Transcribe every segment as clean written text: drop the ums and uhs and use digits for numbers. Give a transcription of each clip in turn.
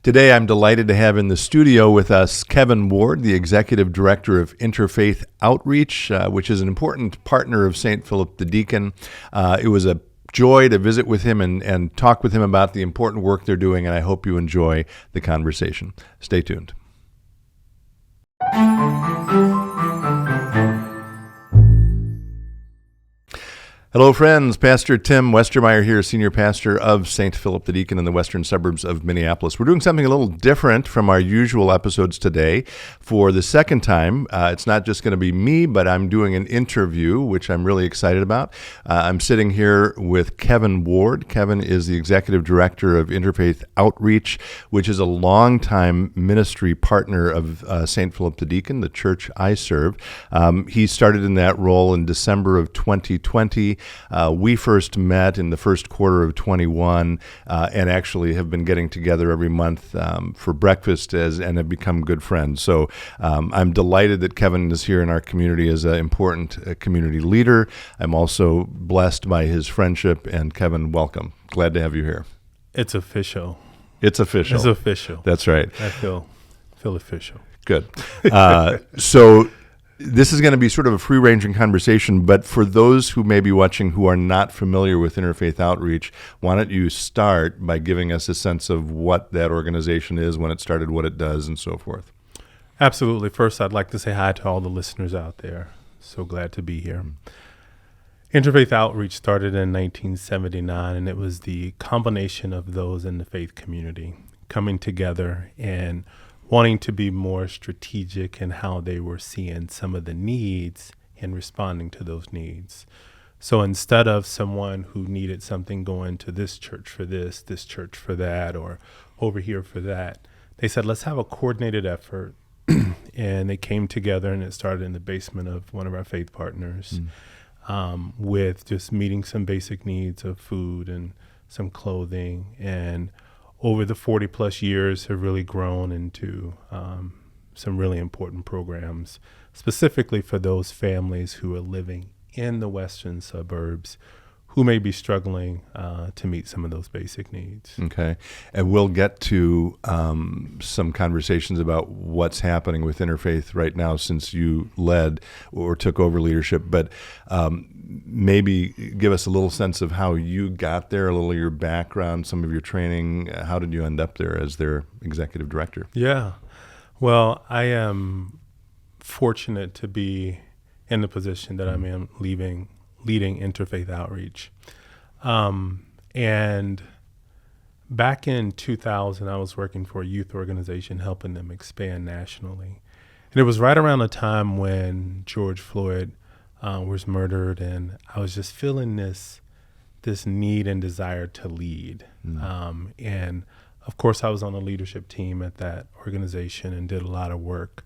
Today, I'm delighted to have in the studio with us Kevin Ward, the Executive Director of Interfaith Outreach, which is an important partner of St. Philip the Deacon. It was a joy to visit with him and talk with him about the important work they're doing, and I hope you enjoy the conversation. Stay tuned. Hello, friends. Pastor Tim Westermeyer here, Senior Pastor of St. Philip the Deacon in the western suburbs of Minneapolis. We're doing something a little different from our usual episodes today. For the second time, it's not just going to be me, but I'm doing an interview, which I'm really excited about. I'm sitting here with Kevin Ward. Kevin is the Executive Director of Interfaith Outreach, which is a longtime ministry partner of St. Philip the Deacon, the church I serve. He started in that role in December of 2020. We first met in the first quarter of 21 and actually have been getting together every month for breakfast and have become good friends. So I'm delighted that Kevin is here in our community as an important community leader. I'm also blessed by his friendship. And Kevin, welcome. Glad to have you here. It's official. It's official. It's official. That's right. I feel official. Good. So this is going to be sort of a free-ranging conversation, but for those who may be watching who are not familiar with Interfaith Outreach, why don't you start by giving us a sense of what that organization is, when it started, what it does, and so forth. Absolutely. First, I'd like to say hi to all the listeners out there. So glad to be here. Interfaith Outreach started in 1979, and it was the combination of those in the faith community coming together and wanting to be more strategic in how they were seeing some of the needs and responding to those needs. So instead of someone who needed something going to this church for this church for that, or over here for that, they said, let's have a coordinated effort. And they came together, and it started in the basement of one of our faith partners with just meeting some basic needs of food and some clothing, and over the 40 plus years have really grown into some really important programs, specifically for those families who are living in the western suburbs who may be struggling to meet some of those basic needs. Okay. And we'll get to some conversations about what's happening with Interfaith right now since you led or took over leadership. But maybe give us a little sense of how you got there, a little of your background, some of your training. How did you end up there as their executive director? Yeah. Well, I am fortunate to be in the position that I'm in, leading Interfaith Outreach. And back in 2000, I was working for a youth organization, helping them expand nationally. And it was right around the time when George Floyd was murdered, and I was just feeling this need and desire to lead. And of course, I was on the leadership team at that organization and did a lot of work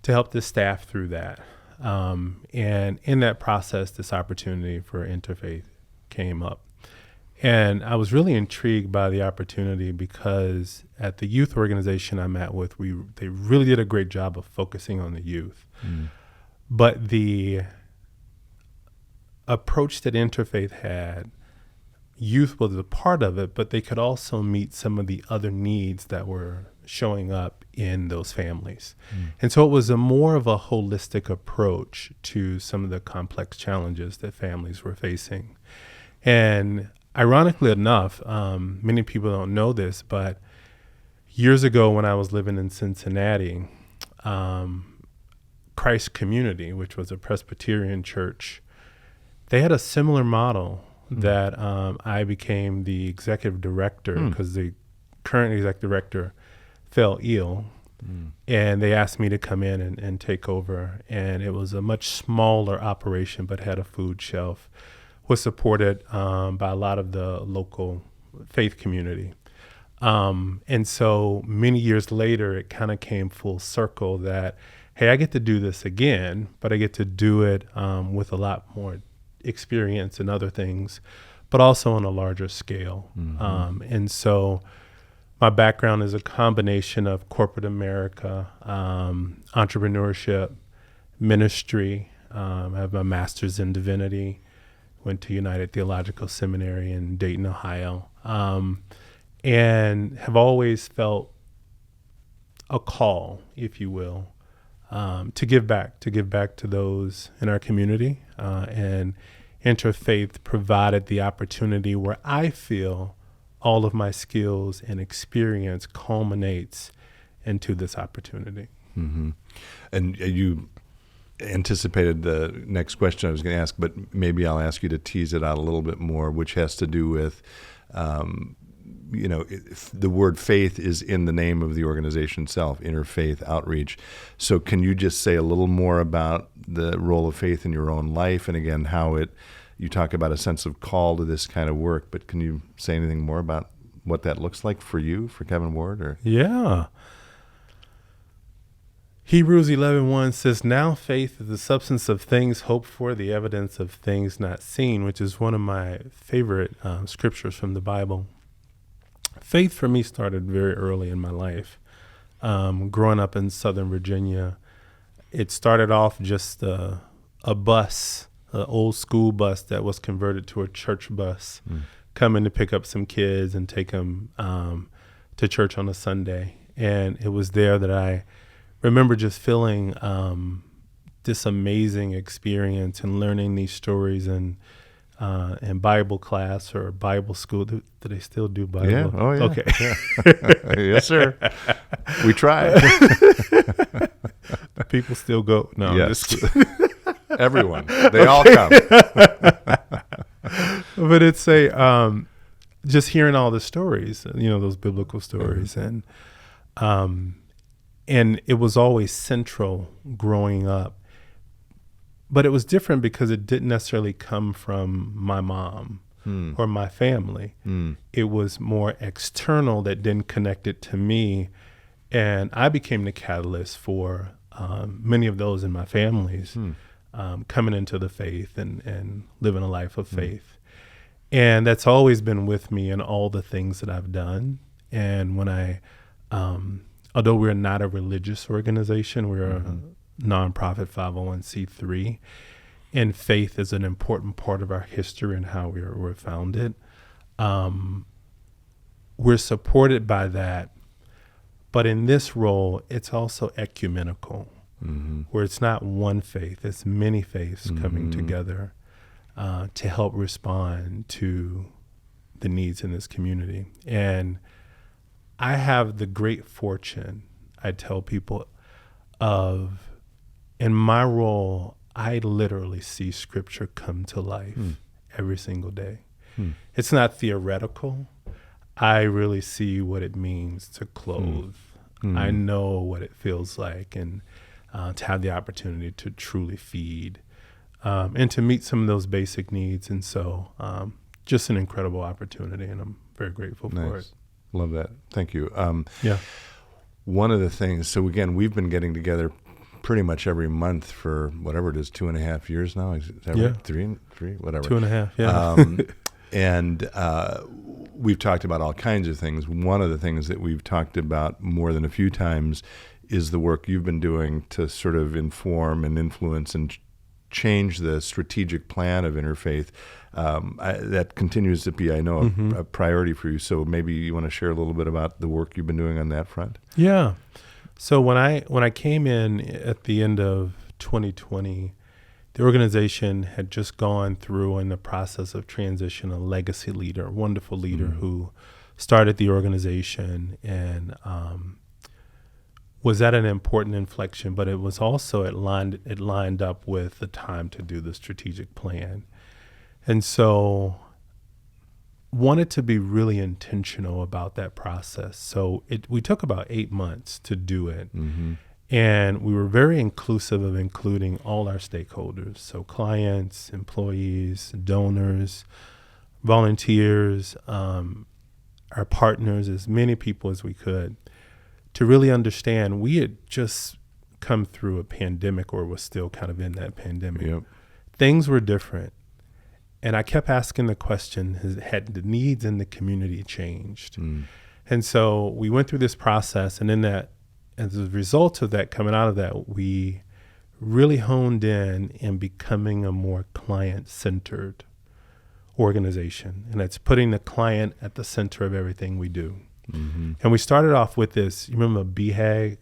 to help the staff through that. And in that process, this opportunity for Interfaith came up. And I was really intrigued by the opportunity because at the youth organization I'm at with, they really did a great job of focusing on the youth. But the approach that Interfaith had, youth was a part of it, but they could also meet some of the other needs that were showing up in those families. And so it was more of a holistic approach to some of the complex challenges that families were facing. And ironically enough, many people don't know this, but years ago when I was living in Cincinnati, Christ Community, which was a Presbyterian church, they had a similar model that I became the executive director because the current executive director fell ill, and they asked me to come in and take over. And it was a much smaller operation, but had a food shelf, was supported by a lot of the local faith community. And so many years later, it kind of came full circle that, hey, I get to do this again, but I get to do it with a lot more experience and other things, but also on a larger scale. And so my background is a combination of corporate America, entrepreneurship, ministry. I have my master's in divinity, went to United Theological Seminary in Dayton, Ohio. and have always felt a call, if you will, to give back to those in our community. And Interfaith provided the opportunity where I feel all of my skills and experience culminates into this opportunity. Mm-hmm. And you anticipated the next question I was going to ask, but maybe I'll ask you to tease it out a little bit more, which has to do with, the word faith is in the name of the organization itself, Interfaith Outreach. So can you just say a little more about the role of faith in your own life? And again, you talk about a sense of call to this kind of work, but can you say anything more about what that looks like for you, for Kevin Ward? Or Yeah. Hebrews 11:1 says, "Now faith is the substance of things hoped for, the evidence of things not seen," which is one of my favorite scriptures from the Bible. Faith for me started very early in my life. Growing up in Southern Virginia, it started off just a bus, an old school bus that was converted to a church bus, coming to pick up some kids and take them to church on a Sunday. And it was there that I remember just feeling this amazing experience and learning these stories in Bible class or Bible school. Do they still do Bible? Yeah. Oh, yeah. Okay. Yeah. Yes, sir. We try. People still go. No, yes. I'm just kidding. Everyone. They all come. But it's just hearing all the stories, those biblical stories. Mm-hmm. And it was always central growing up. But it was different because it didn't necessarily come from my mom or my family. It was more external that didn't connect it to me. And I became the catalyst for many of those in my families coming into the faith and living a life of faith. And that's always been with me in all the things that I've done. And when although we're not a religious organization, we're a nonprofit 501c3, and faith is an important part of our history and how we're founded. We're supported by that, but in this role, it's also ecumenical, where it's not one faith, it's many faiths coming together to help respond to the needs in this community. And I have the great fortune, I tell people, in my role, I literally see Scripture come to life every single day. It's not theoretical. I really see what it means to clothe. I know what it feels like, and to have the opportunity to truly feed and to meet some of those basic needs. And so just an incredible opportunity, and I'm very grateful for it. Love that. Thank you. Yeah. One of the things, so again, we've been getting together pretty much every month for whatever it is, 2.5 years now. Is that right? Three, whatever. 2.5, yeah. And we've talked about all kinds of things. One of the things that we've talked about more than a few times is the work you've been doing to sort of inform and influence and change the strategic plan of Interfaith. That continues to be, I know, a priority for you. So maybe you want to share a little bit about the work you've been doing on that front? Yeah. So when I came in at the end of 2020, the organization had just gone through in the process of transition a legacy leader, a wonderful leader who started the organization and was at an important inflection, but it was also it lined up with the time to do the strategic plan. And so wanted to be really intentional about that process. So we took about 8 months to do it. And we were very inclusive of including all our stakeholders. So clients, employees, donors, volunteers, our partners, as many people as we could, to really understand we had just come through a pandemic, or was still kind of in that pandemic. Things were different. And I kept asking the question, had the needs in the community changed? And so we went through this process, and in that, as a result of that, coming out of that, we really honed in becoming a more client-centered organization, and it's putting the client at the center of everything we do. Mm-hmm. And we started off with this. You remember BHAG,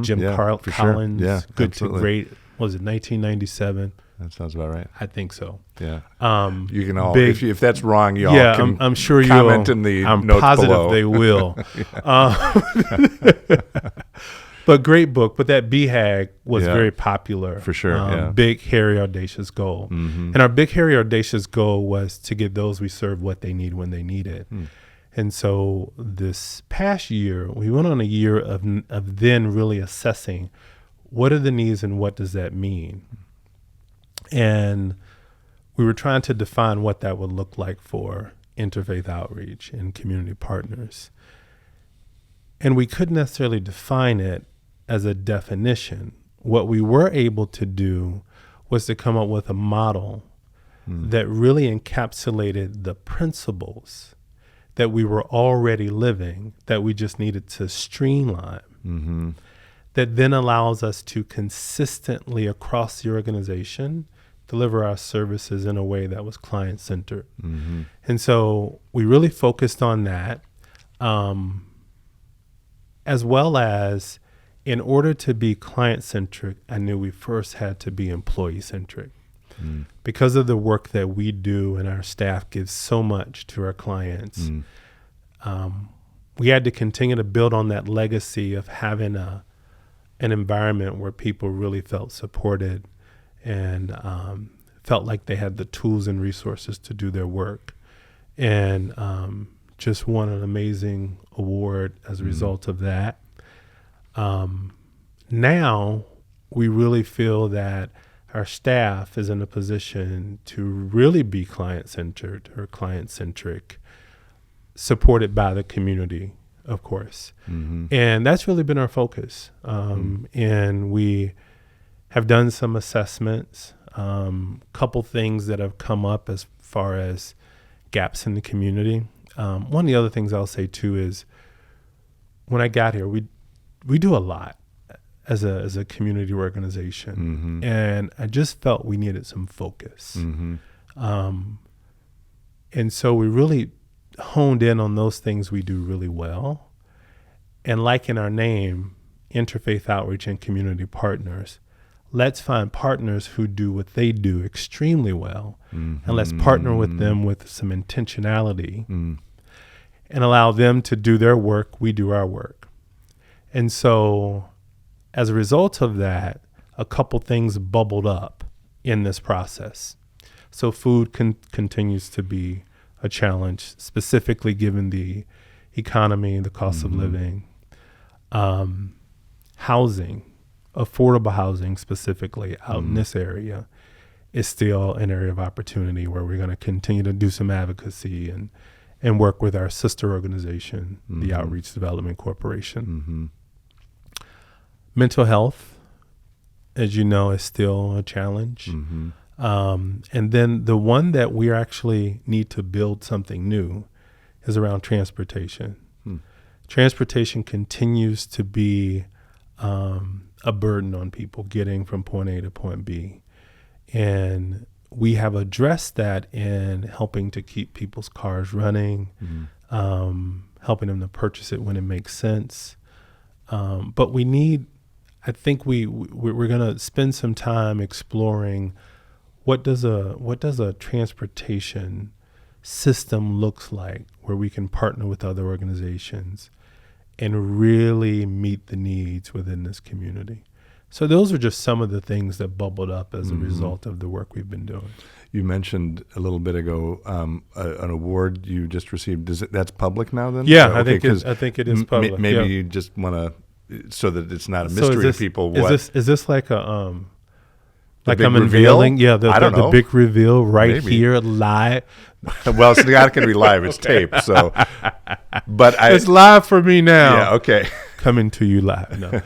Jim Collins, Yeah, Good absolutely. to Great. What was it 1997? That sounds about right. I think so. Yeah. Um, You can all, big- if that's wrong, you all yeah, can I'm sure you'll. comment in the I'm notes positive below. they will. But great book. But that BHAG was Yeah. very popular. For sure, yeah. Big, hairy, audacious goal. Mm-hmm. And our big, hairy, audacious goal was to give those we serve what they need when they need it. And so this past year, we went on a year of then really assessing what are the needs and what does that mean. And we were trying to define what that would look like for interfaith outreach and community partners. And we couldn't necessarily define it as a definition. What we were able to do was to come up with a model that really encapsulated the principles that we were already living, that we just needed to streamline, that then allows us to consistently across the organization deliver our services in a way that was client-centered. And so we really focused on that, as well as in order to be client-centric, I knew we first had to be employee-centric. Because of the work that we do and our staff gives so much to our clients, we had to continue to build on that legacy of having an environment where people really felt supported and felt like they had the tools and resources to do their work. And just won an amazing award as a result of that. Now we really feel that our staff is in a position to really be client-centered or client-centric, supported by the community, of course. And that's really been our focus. And we have done some assessments, couple things that have come up as far as gaps in the community. One of the other things I'll say too is when I got here, we do a lot as a community organization, and I just felt we needed some focus. And so we really honed in on those things we do really well. And like in our name, Interfaith Outreach and Community Partners, let's find partners who do what they do extremely well, and let's partner with them with some intentionality and allow them to do their work, we do our work. And so as a result of that, a couple things bubbled up in this process. So food continues to be a challenge, specifically given the economy, the cost of living. Housing, affordable housing specifically out in this area is still an area of opportunity where we're going to continue to do some advocacy and work with our sister organization, the Outreach Development Corporation. Mental health, as you know, is still a challenge. And then the one that we actually need to build something new is around transportation. Transportation continues to be a burden on people getting from point A to point B. And we have addressed that in helping to keep people's cars running, helping them to purchase it when it makes sense. But we need, I think we're going to spend some time exploring what does a transportation system looks like where we can partner with other organizations and really meet the needs within this community. So those are just some of the things that bubbled up as a result of the work we've been doing. You mentioned a little bit ago an award you just received. That's public now then? Yeah, Okay, I think it is public. Maybe yeah. you just want to, so that it's not a mystery to people. Is this like a like I'm reveal? unveiling? Yeah, the big reveal right here live. Well, it's not going to be live; it's taped. So, but it's live for me now. Yeah, okay. Coming to you live. No.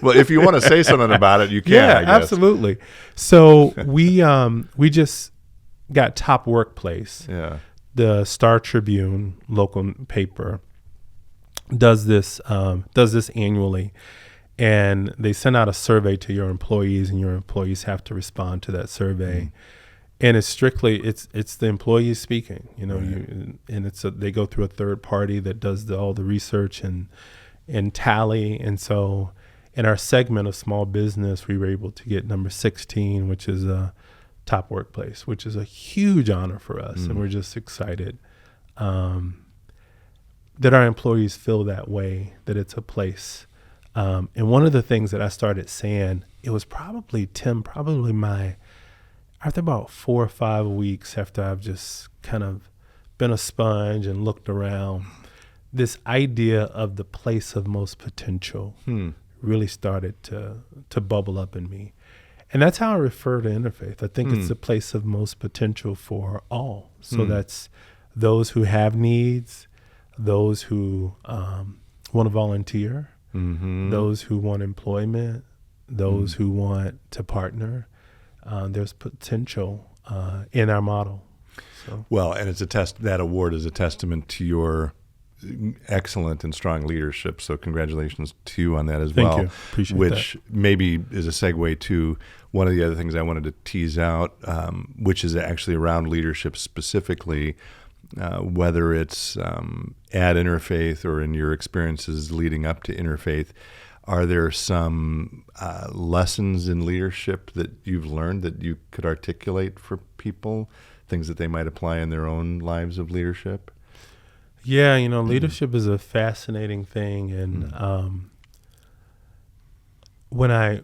Well, if you want to say something about it, you can. Yeah, I guess. Absolutely. So we just got Top Workplace. Yeah. The Star Tribune local paper does this annually, and they send out a survey to your employees, and your employees have to respond to that survey. And it's strictly it's the employees speaking, and they go through a third party that does all the research and tally. And so in our segment of small business, we were able to get number 16, which is a top workplace, which is a huge honor for us. And we're just excited that our employees feel that way, that it's a place. And one of the things that I started saying, it was probably after about 4 or 5 weeks after I've just kind of been a sponge and looked around, this idea of the place of most potential really started to bubble up in me. And that's how I refer to Interfaith. I think it's the place of most potential for all. So that's those who have needs, those who want to volunteer, those who want employment, those who want to partner. There's potential in our model. So. Well, and that award is a testament to your excellent and strong leadership. So congratulations to you on that as well. Thank you. Appreciate which that. Maybe is a segue to one of the other things I wanted to tease out, which is actually around leadership specifically, whether it's at Interfaith or in your experiences leading up to Interfaith. Are there some lessons in leadership that you've learned that you could articulate for people, things that they might apply in their own lives of leadership? Yeah, leadership is a fascinating thing, and when I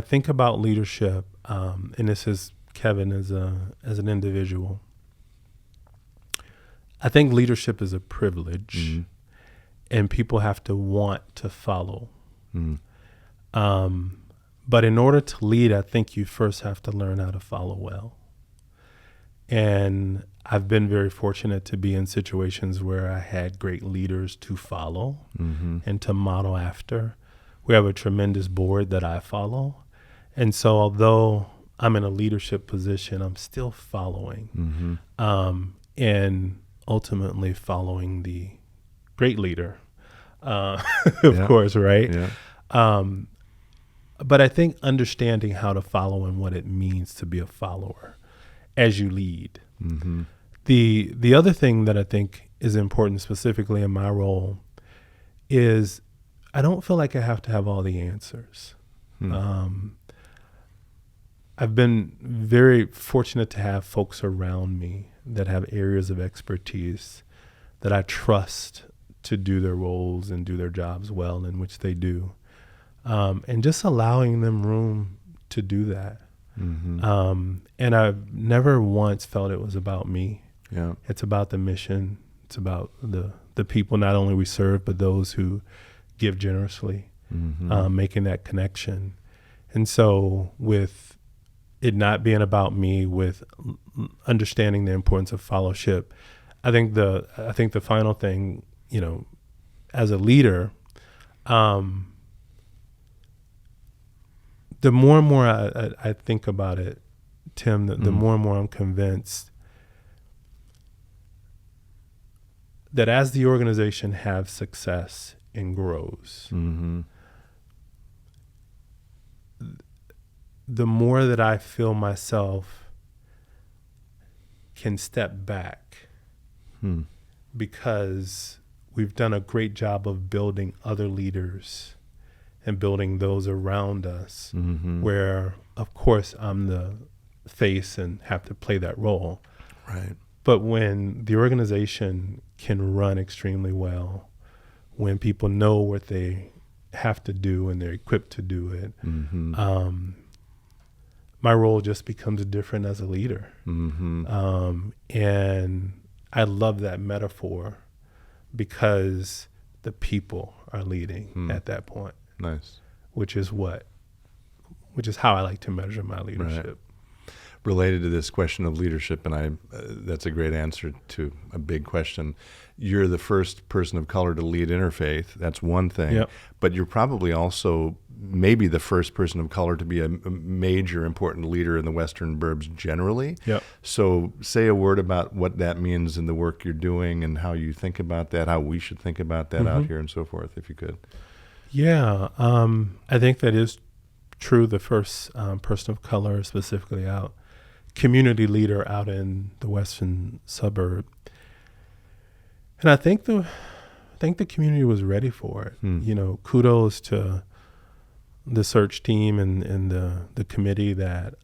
think about leadership, and this is Kevin as an individual, I think leadership is a privilege, and people have to want to follow. But in order to lead, I think you first have to learn how to follow well. And I've been very fortunate to be in situations where I had great leaders to follow and to model after. We have a tremendous board that I follow. And so although I'm in a leadership position, I'm still following and ultimately following the great leader, of course, right? Yeah. But I think understanding how to follow and what it means to be a follower as you lead. The other thing that I think is important, specifically in my role, is I don't feel like I have to have all the answers. I've been very fortunate to have folks around me that have areas of expertise that I trust to do their roles and do their jobs well, in which they do. And just allowing them room to do that. And I've never once felt it was about me. Yeah. It's about the mission. It's about the people not only we serve, but those who give generously, making that connection. And so with it not being about me, with understanding the importance of fellowship, I think the final thing, as a leader, the more and more I think about it, Tim, the more and more I'm convinced that as the organization has success and grows, the more that I feel myself can step back because we've done a great job of building other leaders and building those around us, where, of course, I'm the face and have to play that role. Right. But when the organization can run extremely well, when people know what they have to do and they're equipped to do it, my role just becomes different as a leader. And I love that metaphor because the people are leading at that point. Nice. Which is how I like to measure my leadership. Right. Related to this question of leadership, and that's a great answer to a big question. You're the first person of color to lead Interfaith. That's one thing. Yep. But you're probably also maybe the first person of color to be a major important leader in the Western Burbs generally. Yep. So say a word about what that means in the work you're doing and how you think about that, how we should think about that out here and so forth, if you could. Yeah, I think that is true. The first person of color specifically out. community leader out in the western suburb. And I think the community was ready for it. You know, kudos to the search team and the committee that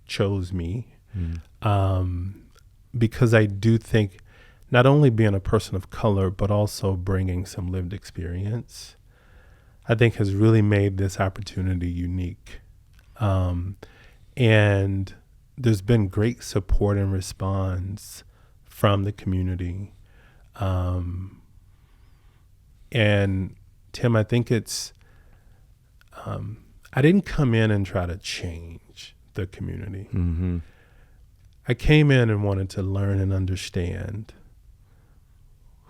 chose me, because I do think not only being a person of color, but also bringing some lived experience, I think has really made this opportunity unique. And there's been great support and response from the community. And Tim, I think it's, I didn't come in and try to change the community. I came in and wanted to learn and understand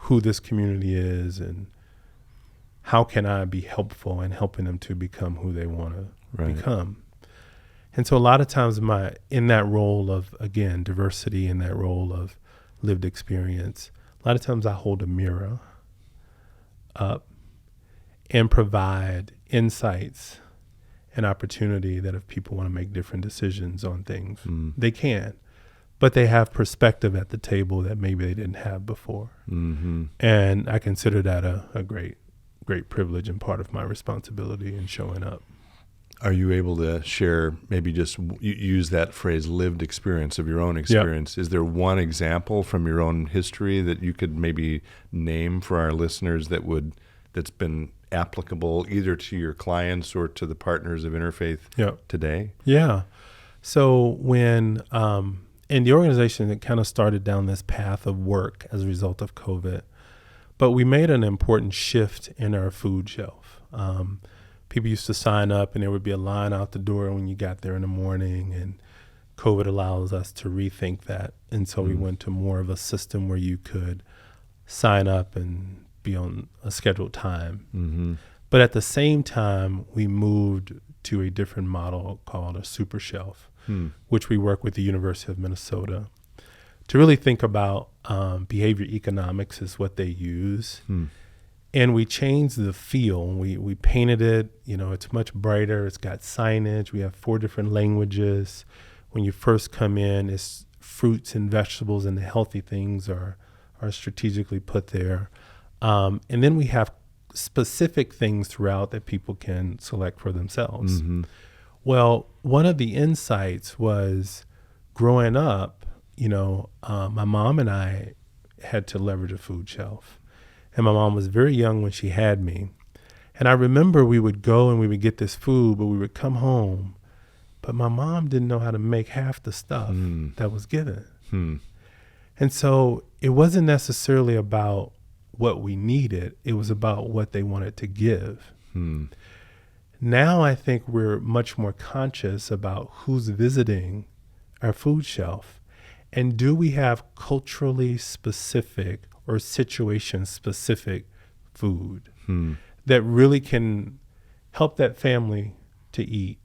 who this community is and how can I be helpful in helping them to become who they want to become. And so a lot of times in that role of, again, diversity, in that role of lived experience, a lot of times I hold a mirror up and provide insights and opportunity that if people want to make different decisions on things, they can. But they have perspective at the table that maybe they didn't have before. And I consider that a great privilege and part of my responsibility in showing up. Are you able to share, maybe just use that phrase, lived experience of your own experience? Yep. Is there one example from your own history that you could maybe name for our listeners that's been applicable either to your clients or to the partners of Interfaith today? Yeah. So when in the organization, it kind of started down this path of work as a result of COVID, but we made an important shift in our food shelf. People used to sign up and there would be a line out the door when you got there in the morning, and COVID allows us to rethink that. And so we went to more of a system where you could sign up and be on a scheduled time. But at the same time, we moved to a different model called a super shelf, which we work with the University of Minnesota to really think about behavior economics is what they use. And we changed the feel. We painted it, it's much brighter. It's got signage. We have 4 different languages. When you first come in, it's fruits and vegetables and the healthy things are strategically put there. And then we have specific things throughout that people can select for themselves. Well, one of the insights was growing up, my mom and I had to leverage a food shelf. And my mom was very young when she had me. And I remember we would go and we would get this food, but we would come home. But my mom didn't know how to make half the stuff that was given. And so it wasn't necessarily about what we needed. It was about what they wanted to give. Now I think we're much more conscious about who's visiting our food shelf. And do we have culturally specific or situation-specific food that really can help that family to eat?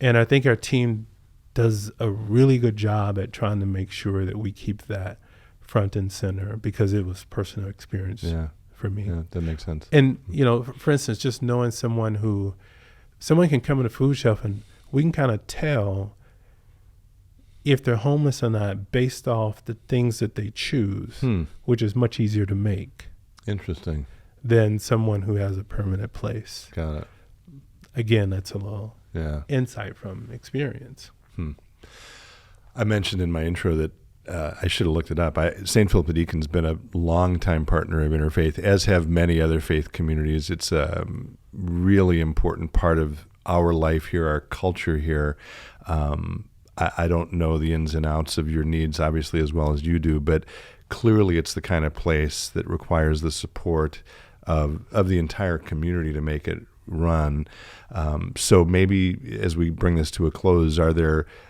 And I think our team does a really good job at trying to make sure that we keep that front and center, because it was personal experience for me. Yeah, that makes sense. And, for instance, just knowing someone can come in a food shelf and we can kind of tell if they're homeless or not based off the things that they choose, which is much easier to make. Interesting. Than someone who has a permanent place. Got it. Again, that's a little insight from experience. I mentioned in my intro that I should have looked it up. St. Philip the Deacon's been a longtime partner of Interfaith, as have many other faith communities. It's a really important part of our life here, our culture here. I don't know the ins and outs of your needs, obviously, as well as you do, but clearly it's the kind of place that requires the support of the entire community to make it run. So maybe as we bring this to a close,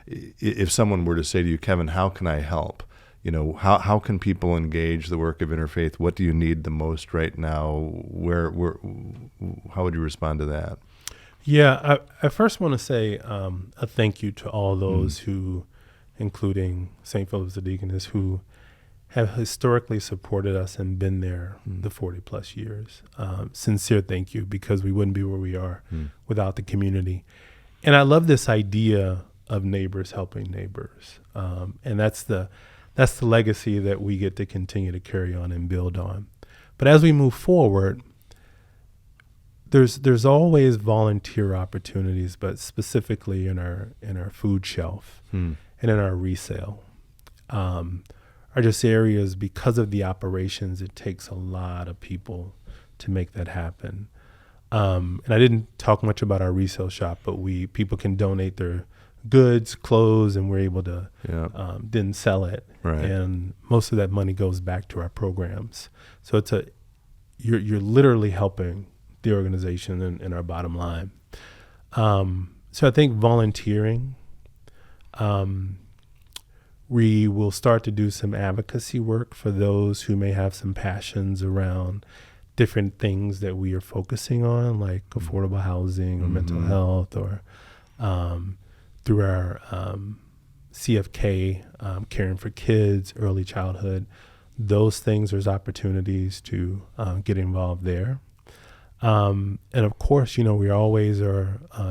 if someone were to say to you, Kevin, how can I help? How can people engage the work of Interfaith? What do you need the most right now? How would you respond to that? Yeah, I first want to say a thank you to all those who, including St. Philip's the Deaconess, who have historically supported us and been there the 40 plus years. Sincere thank you, because we wouldn't be where we are without the community. And I love this idea neighbors helping neighbors, and that's the legacy that we get to continue to carry on and build on. But as we move forward, there's always volunteer opportunities, but specifically in our food shelf and in our resale, are just areas because of the operations. It takes a lot of people to make that happen. And I didn't talk much about our resale shop, but people can donate their goods, clothes, and we're able to then sell it. Right. And most of that money goes back to our programs. So you're literally helping the organization and our bottom line. So I think volunteering, we will start to do some advocacy work for those who may have some passions around different things that we are focusing on, like affordable housing or mental health, or through our CFK, caring for kids, early childhood. Those things, there's opportunities to get involved there. And of course, we always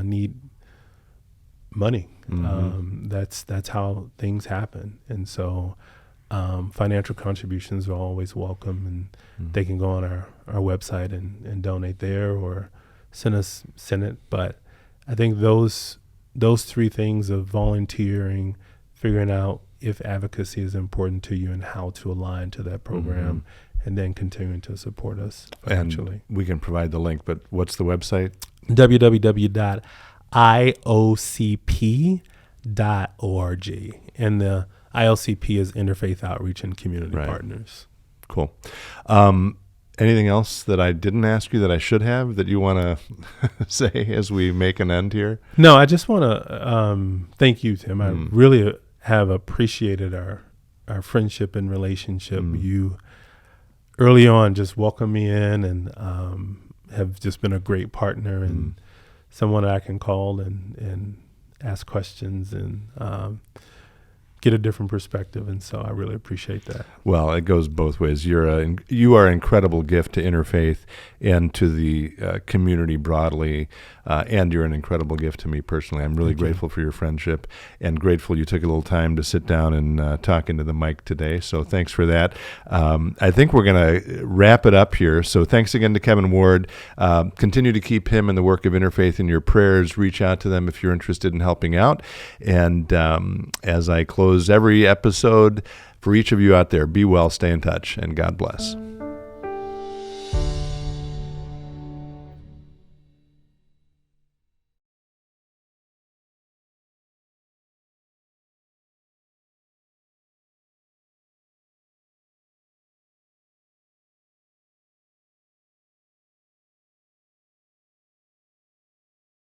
need money. That's how things happen. And so financial contributions are always welcome, and they can go on our website and donate there or send it. But I think those three things of volunteering, figuring out if advocacy is important to you and how to align to that program, and then continuing to support us financially. And we can provide the link, but what's the website? www.iocp.org. And the ILCP is Interfaith Outreach and Community Partners. Cool. Anything else that I didn't ask you that I should have that you want to say as we make an end here? No, I just want to thank you, Tim. I really have appreciated our friendship and relationship. You early on just welcomed me in and have just been a great partner and someone I can call and ask questions and get a different perspective, and so I really appreciate that. Well, it goes both ways. You are an incredible gift to Interfaith and to the community broadly, and you're an incredible gift to me personally. I'm really grateful for your friendship and grateful you took a little time to sit down and talk into the mic today, so thanks for that. I think we're going to wrap it up here, so thanks again to Kevin Ward. Continue to keep him and the work of Interfaith in your prayers. Reach out to them if you're interested in helping out. And as I close every episode, for each of you out there, be well, stay in touch, and God bless.